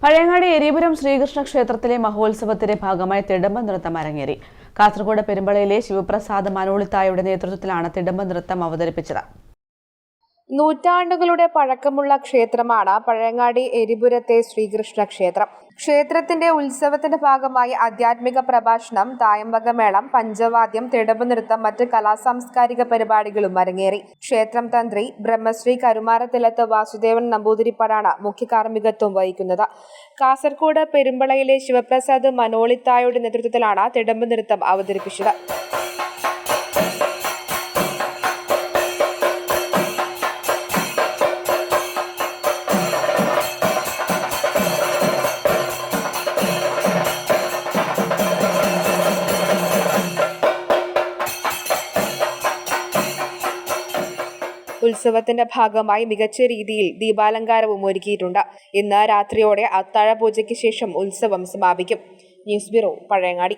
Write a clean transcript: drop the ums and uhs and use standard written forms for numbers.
പഴയങ്ങാടി എരിപുരം ശ്രീകൃഷ്ണ ക്ഷേത്രത്തിലെ മഹോത്സവത്തിന്റെ ഭാഗമായി തിടമ്പ നൃത്തം അരങ്ങേറി. കാസർഗോഡ് പെരുമ്പളയിലെ ശിവപ്രസാദ് മനോളിത്തായുടെ നേതൃത്വത്തിലാണ് തിടമ്പ നൃത്തം അവതരിപ്പിച്ചത്. നൂറ്റാണ്ടുകളുടെ പഴക്കമുള്ള ക്ഷേത്രമാണ് പഴയങ്ങാടി എരിപുരത്തെ ശ്രീകൃഷ്ണ ക്ഷേത്രം. ക്ഷേത്രത്തിന്റെ ഉത്സവത്തിന്റെ ഭാഗമായി ആധ്യാത്മിക പ്രഭാഷണം, തായമ്പകമേളം, പഞ്ചവാദ്യം, തിടമ്പ് നൃത്തം, മറ്റ് കലാസാംസ്കാരിക പരിപാടികളും അരങ്ങേറി. ക്ഷേത്രം തന്ത്രി ബ്രഹ്മശ്രീ കരുമാരത്തിലത്ത് വാസുദേവൻ നമ്പൂതിരിപ്പാടാണ് മുഖ്യ കാർമ്മികത്വം വഹിക്കുന്നത്. കാസർഗോഡ് പെരുമ്പളയിലെ ശിവപ്രസാദ് മനോളിത്തായുടെ നേതൃത്വത്തിലാണ് തിടമ്പ് നൃത്തം അവതരിപ്പിച്ചത്. ഉത്സവത്തിന്റെ ഭാഗമായി മികച്ച രീതിയിൽ ദീപാലങ്കാരവും ഒരുക്കിയിട്ടുണ്ട്. ഇന്ന് രാത്രിയോടെ അത്താഴ പൂജയ്ക്ക് ശേഷം ഉത്സവം സമാപിക്കും. News bureau, Pazhayangadi.